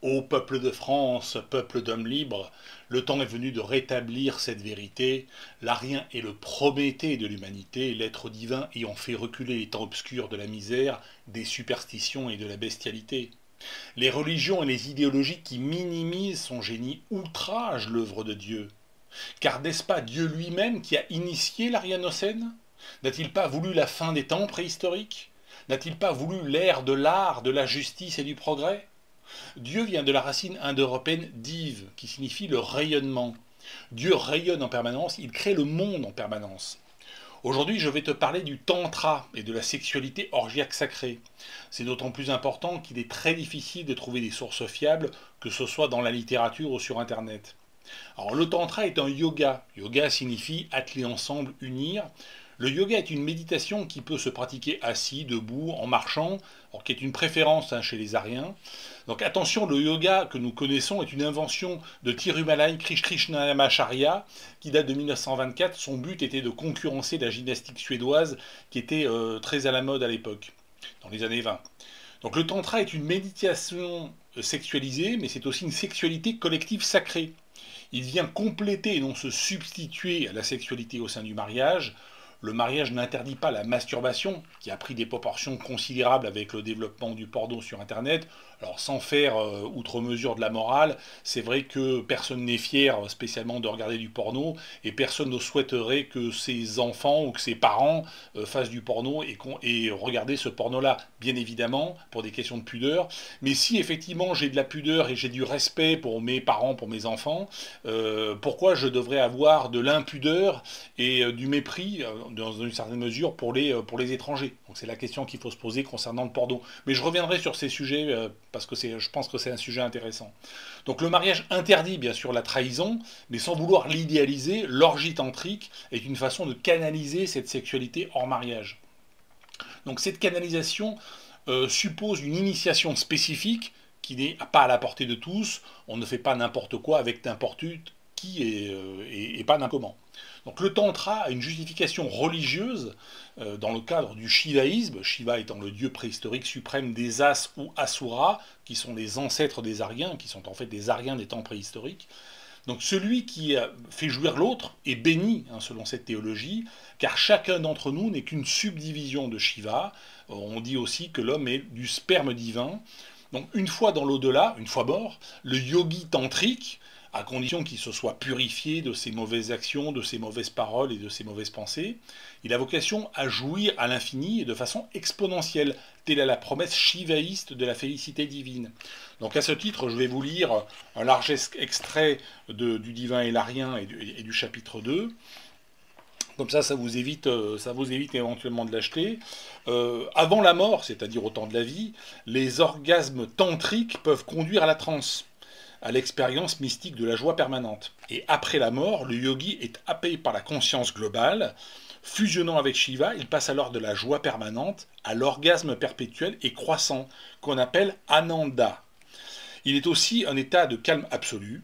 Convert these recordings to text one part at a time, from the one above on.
Ô peuple de France, peuple d'hommes libres, le temps est venu de rétablir cette vérité. L'Arien est le Prométhée de l'humanité, l'être divin ayant fait reculer les temps obscurs de la misère, des superstitions et de la bestialité. Les religions et les idéologies qui minimisent son génie outragent l'œuvre de Dieu. Car n'est-ce pas Dieu lui-même qui a initié l'Arianocène? N'a-t-il pas voulu la fin des temps préhistoriques? N'a-t-il pas voulu l'ère de l'art, de la justice et du progrès? Dieu vient de la racine indo-européenne div, qui signifie le rayonnement. Dieu rayonne en permanence, il crée le monde en permanence. Aujourd'hui, je vais te parler du tantra et de la sexualité orgiaque sacrée. C'est d'autant plus important qu'il est très difficile de trouver des sources fiables, que ce soit dans la littérature ou sur Internet. Alors, le tantra est un yoga. Yoga signifie atteler ensemble, unir. Le yoga est une méditation qui peut se pratiquer assis, debout, en marchant, alors qui est une préférence chez les Ariens. Donc attention, le yoga que nous connaissons est une invention de Tirumalai Krishnamacharya qui date de 1924. Son but était de concurrencer la gymnastique suédoise qui était très à la mode à l'époque, dans les années 20. Donc le tantra est une méditation sexualisée, mais c'est aussi une sexualité collective sacrée. Il vient compléter et non se substituer à la sexualité au sein du mariage. Le mariage n'interdit pas la masturbation, qui a pris des proportions considérables avec le développement du porno sur Internet. Alors sans faire outre mesure de la morale, c'est vrai que personne n'est fier spécialement de regarder du porno, et personne ne souhaiterait que ses enfants ou que ses parents fassent du porno et regarder ce porno-là, bien évidemment, pour des questions de pudeur. Mais si effectivement j'ai de la pudeur et j'ai du respect pour mes parents, pour mes enfants, pourquoi je devrais avoir de l'impudeur et du mépris dans une certaine mesure pour les étrangers? Donc c'est la question qu'il faut se poser concernant le porno. Mais je reviendrai sur ces sujets parce que je pense que c'est un sujet intéressant. Donc le mariage interdit bien sûr la trahison, mais sans vouloir l'idéaliser, l'orgie tantrique est une façon de canaliser cette sexualité hors mariage. Donc cette canalisation suppose une initiation spécifique qui n'est pas à la portée de tous. On ne fait pas n'importe quoi avec n'importe qui et pas n'importe comment. Donc le tantra a une justification religieuse dans le cadre du shivaïsme, Shiva étant le dieu préhistorique suprême des As ou Asuras, qui sont les ancêtres des Ariens, qui sont en fait des Ariens des temps préhistoriques. Donc celui qui fait jouir l'autre est béni, selon cette théologie, car chacun d'entre nous n'est qu'une subdivision de Shiva. On dit aussi que l'homme est du sperme divin. Donc une fois dans l'au-delà, une fois mort, le yogi tantrique, à condition qu'il se soit purifié de ses mauvaises actions, de ses mauvaises paroles et de ses mauvaises pensées, il a vocation à jouir à l'infini et de façon exponentielle. Telle est la promesse shivaïste de la félicité divine. Donc à ce titre, je vais vous lire un large extrait du divin et l'Arien et du chapitre 2. Comme ça vous évite éventuellement de l'acheter. Avant la mort, c'est-à-dire au temps de la vie, les orgasmes tantriques peuvent conduire à la transe, à l'expérience mystique de la joie permanente. Et après la mort, le yogi est happé par la conscience globale. Fusionnant avec Shiva, il passe alors de la joie permanente à l'orgasme perpétuel et croissant, qu'on appelle Ananda. Il est aussi un état de calme absolu.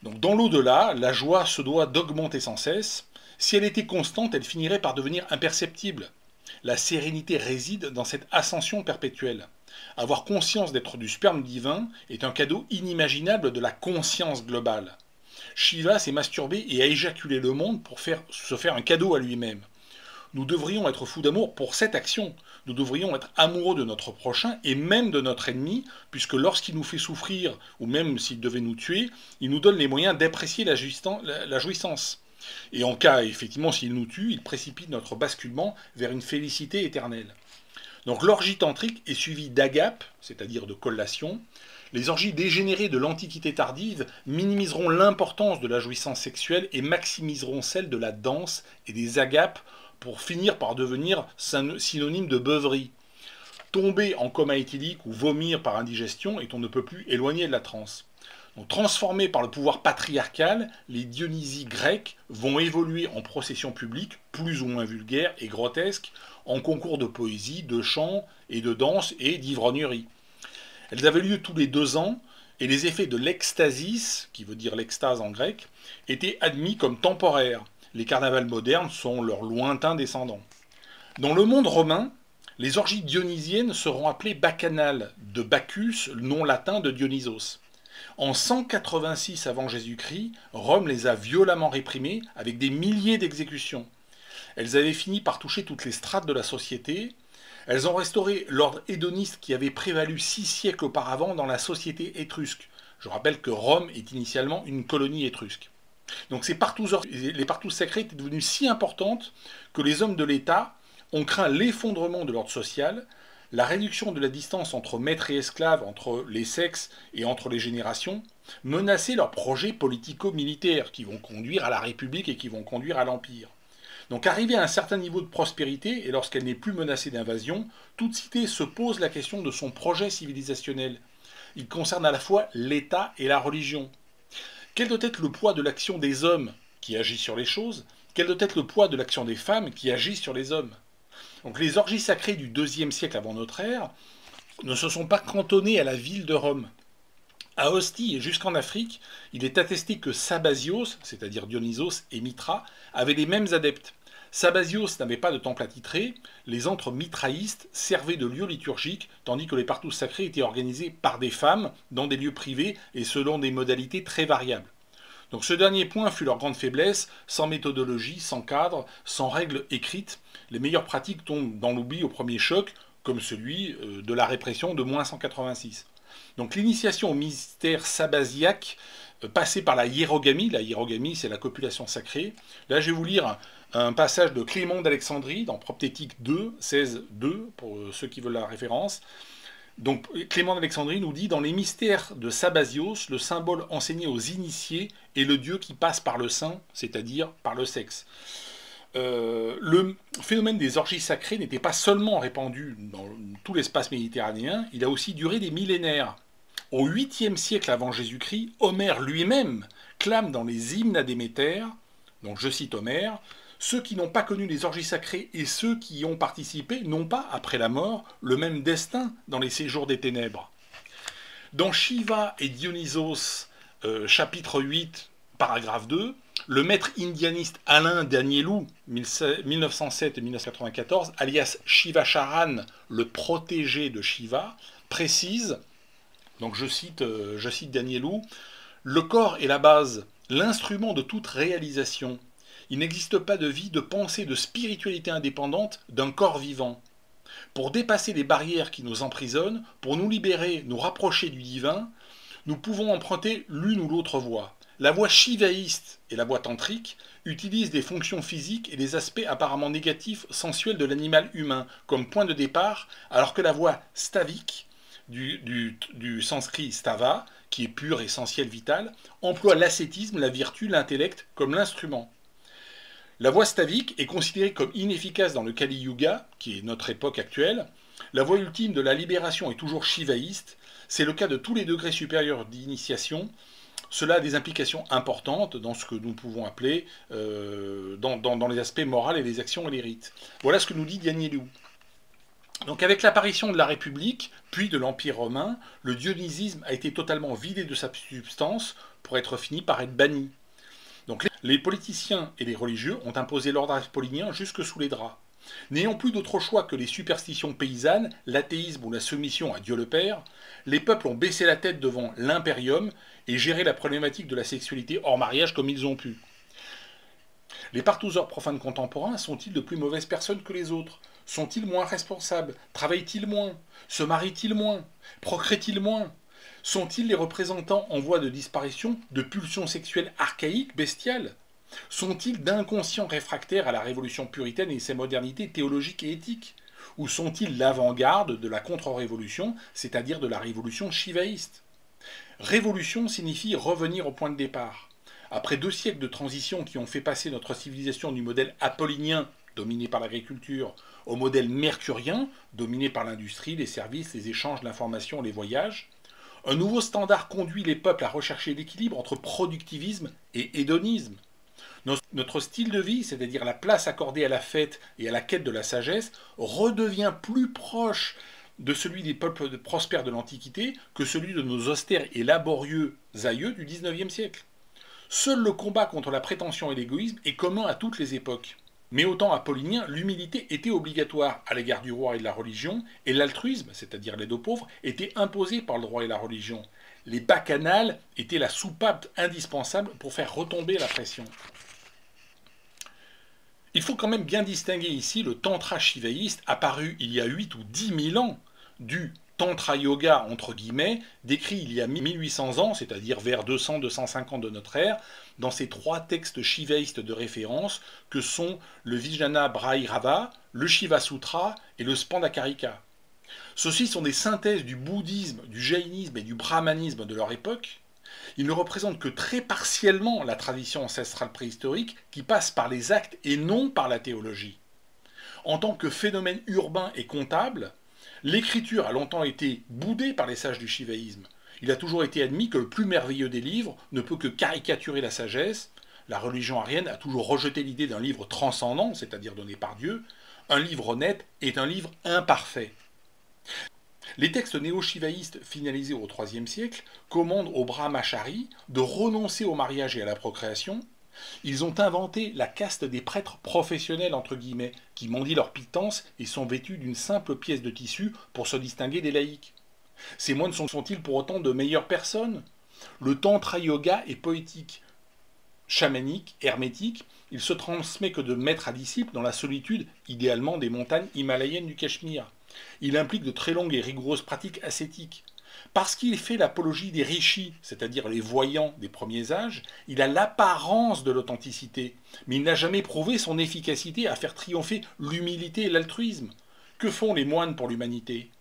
Donc dans l'au-delà, la joie se doit d'augmenter sans cesse. Si elle était constante, elle finirait par devenir imperceptible. La sérénité réside dans cette ascension perpétuelle. Avoir conscience d'être du sperme divin est un cadeau inimaginable de la conscience globale. Shiva s'est masturbé et a éjaculé le monde pour se faire un cadeau à lui-même. Nous devrions être fous d'amour pour cette action. Nous devrions être amoureux de notre prochain et même de notre ennemi, puisque lorsqu'il nous fait souffrir, ou même s'il devait nous tuer, il nous donne les moyens d'apprécier la jouissance. Et en cas, effectivement, s'il nous tue, il précipite notre basculement vers une félicité éternelle. Donc l'orgie tantrique est suivie d'agape, c'est-à-dire de collation. Les orgies dégénérées de l'Antiquité tardive minimiseront l'importance de la jouissance sexuelle et maximiseront celle de la danse et des agapes pour finir par devenir synonyme de beuverie. Tomber en coma éthylique ou vomir par indigestion est on ne peut plus éloigné de la transe. Donc, transformés par le pouvoir patriarcal, les Dionysies grecques vont évoluer en processions publiques, plus ou moins vulgaires et grotesques, en concours de poésie, de chant et de danse et d'ivrognerie. Elles avaient lieu tous les 2 ans, et les effets de l'extasis, qui veut dire l'extase en grec, étaient admis comme temporaires. Les carnavals modernes sont leurs lointains descendants. Dans le monde romain, les orgies dionysiennes seront appelées bacchanales, de Bacchus, le nom latin de Dionysos. En 186 avant Jésus-Christ, Rome les a violemment réprimées avec des milliers d'exécutions. Elles avaient fini par toucher toutes les strates de la société. Elles ont restauré l'ordre hédoniste qui avait prévalu 6 siècles auparavant dans la société étrusque. Je rappelle que Rome est initialement une colonie étrusque. Donc les partous sacrées étaient devenues si importantes que les hommes de l'État ont craint l'effondrement de l'ordre social, la réduction de la distance entre maîtres et esclaves, entre les sexes et entre les générations, menaçaient leurs projets politico-militaires qui vont conduire à la République et qui vont conduire à l'Empire. Donc arrivé à un certain niveau de prospérité, et lorsqu'elle n'est plus menacée d'invasion, toute cité se pose la question de son projet civilisationnel. Il concerne à la fois l'État et la religion. Quel doit être le poids de l'action des hommes qui agissent sur les choses? Quel doit être le poids de l'action des femmes qui agissent sur les hommes? Donc les orgies sacrées du IIe siècle avant notre ère ne se sont pas cantonnées à la ville de Rome. À Ostie et jusqu'en Afrique, il est attesté que Sabasios, c'est-à-dire Dionysos et Mitra, avaient les mêmes adeptes. Sabasios n'avait pas de temple attitré, les antres mitraïstes servaient de lieu liturgique, tandis que les partous sacrés étaient organisés par des femmes, dans des lieux privés et selon des modalités très variables. Donc ce dernier point fut leur grande faiblesse, sans méthodologie, sans cadre, sans règles écrites. Les meilleures pratiques tombent dans l'oubli au premier choc, comme celui de la répression de moins 186. Donc l'initiation au mystère sabasiaque passée par la hiérogamie c'est la copulation sacrée. Là je vais vous lire un passage de Clément d'Alexandrie dans Proptétique 2, 16-2, pour ceux qui veulent la référence. Donc Clément d'Alexandrie nous dit « Dans les mystères de Sabasios, le symbole enseigné aux initiés est le Dieu qui passe par le sein, c'est-à-dire par le sexe. » Le phénomène des orgies sacrées n'était pas seulement répandu dans tout l'espace méditerranéen, il a aussi duré des millénaires. Au 8e siècle avant Jésus-Christ, Homère lui-même clame dans les hymnes à Déméter, donc je cite Homère, « Ceux qui n'ont pas connu les orgies sacrées et ceux qui y ont participé n'ont pas, après la mort, le même destin dans les séjours des ténèbres. » Dans Shiva et Dionysos, chapitre 8, paragraphe 2, le maître indianiste Alain Danielou, 1907 et 1994, alias Shivacharan, le protégé de Shiva, précise, donc je cite Danielou, « Le corps est la base, l'instrument de toute réalisation. Il n'existe pas de vie, de pensée, de spiritualité indépendante d'un corps vivant. Pour dépasser les barrières qui nous emprisonnent, pour nous libérer, nous rapprocher du divin, nous pouvons emprunter l'une ou l'autre voie. La voie shivaïste et la voie tantrique utilisent des fonctions physiques et des aspects apparemment négatifs, sensuels de l'animal humain comme point de départ, alors que la voie stavique, du sanskrit stava, qui est pur, essentiel, vital, emploie l'ascétisme, la vertu, l'intellect comme l'instrument. La voie stavique est considérée comme inefficace dans le Kali Yuga, qui est notre époque actuelle. La voie ultime de la libération est toujours shivaïste. C'est le cas de tous les degrés supérieurs d'initiation. Cela a des implications importantes dans ce que nous pouvons appeler, dans les aspects moraux et les actions et les rites. Voilà ce que nous dit Danielou. Donc avec l'apparition de la République, puis de l'Empire romain, le dionysisme a été totalement vidé de sa substance pour être fini par être banni. Donc les politiciens et les religieux ont imposé l'ordre apollinien jusque sous les draps. N'ayant plus d'autre choix que les superstitions paysannes, l'athéisme ou la soumission à Dieu le Père, les peuples ont baissé la tête devant l'impérium et géré la problématique de la sexualité hors mariage comme ils ont pu. Les parthouzeurs profanes contemporains sont-ils de plus mauvaises personnes que les autres? Sont-ils moins responsables? Travaillent-ils moins? Se marient-ils moins? Procréent-ils moins? Sont-ils les représentants en voie de disparition de pulsions sexuelles archaïques, bestiales? Sont-ils d'inconscients réfractaires à la révolution puritaine et ses modernités théologiques et éthiques? Ou sont-ils l'avant-garde de la contre-révolution, c'est-à-dire de la révolution shivaïste? Révolution signifie revenir au point de départ. Après 2 siècles de transition qui ont fait passer notre civilisation du modèle apollinien, dominé par l'agriculture, au modèle mercurien, dominé par l'industrie, les services, les échanges, l'information, les voyages, un nouveau standard conduit les peuples à rechercher l'équilibre entre productivisme et hédonisme. Notre style de vie, c'est-à-dire la place accordée à la fête et à la quête de la sagesse, redevient plus proche de celui des peuples prospères de l'Antiquité que celui de nos austères et laborieux aïeux du XIXe siècle. Seul le combat contre la prétention et l'égoïsme est commun à toutes les époques. Mais au temps apollinien, l'humilité était obligatoire à l'égard du roi et de la religion, et l'altruisme, c'est-à-dire l'aide aux pauvres, était imposé par le roi et la religion. Les bacchanales étaient la soupape indispensable pour faire retomber la pression. Il faut quand même bien distinguer ici le tantra shivaïste apparu il y a 8 ou 10 000 ans du tantra yoga, entre guillemets, décrit il y a 1800 ans, c'est-à-dire vers 200-250 de notre ère, dans ces 3 textes shivaïstes de référence que sont le Vijnana Bhairava, le Shiva Sutra et le Spandakarika. Ceux-ci sont des synthèses du bouddhisme, du jaïnisme et du brahmanisme de leur époque. Ils ne représentent que très partiellement la tradition ancestrale préhistorique qui passe par les actes et non par la théologie. En tant que phénomène urbain et comptable, l'écriture a longtemps été boudée par les sages du shivaïsme. Il a toujours été admis que le plus merveilleux des livres ne peut que caricaturer la sagesse. La religion arienne a toujours rejeté l'idée d'un livre transcendant, c'est-à-dire donné par Dieu. Un livre honnête est un livre imparfait. Les textes néo-shivaïstes finalisés au IIIe siècle commandent aux brahmacharis de renoncer au mariage et à la procréation. Ils ont inventé la caste des prêtres professionnels, entre guillemets, qui mendient leur pitance et sont vêtus d'une simple pièce de tissu pour se distinguer des laïcs. Ces moines sont-ils pour autant de meilleures personnes? Le tantra yoga est poétique, chamanique, hermétique. Il se transmet que de maître à disciple dans la solitude, idéalement des montagnes himalayennes du Cachemire. Il implique de très longues et rigoureuses pratiques ascétiques. Parce qu'il fait l'apologie des rishis, c'est-à-dire les voyants des premiers âges, il a l'apparence de l'authenticité, mais il n'a jamais prouvé son efficacité à faire triompher l'humilité et l'altruisme. Que font les moines pour l'humanité?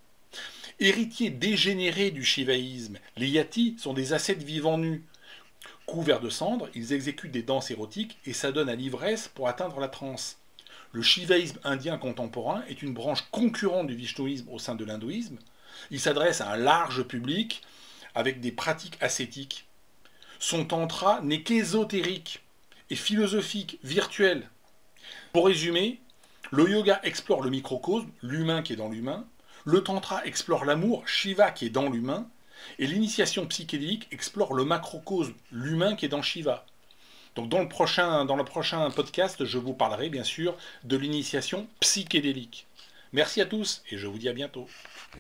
Héritiers dégénérés du shivaïsme, les yatis sont des ascètes vivants nus. Couverts de cendres, ils exécutent des danses érotiques et s'adonnent à l'ivresse pour atteindre la transe. Le shivaïsme indien contemporain est une branche concurrente du vishnouisme au sein de l'hindouisme. Il s'adresse à un large public avec des pratiques ascétiques. Son tantra n'est qu'ésotérique et philosophique, virtuel. Pour résumer, le yoga explore le microcosme, l'humain qui est dans l'humain. Le tantra explore l'amour, Shiva qui est dans l'humain. Et l'initiation psychédélique explore le macrocosme, l'humain qui est dans Shiva. Donc dans le prochain podcast, je vous parlerai bien sûr de l'initiation psychédélique. Merci à tous et je vous dis à bientôt.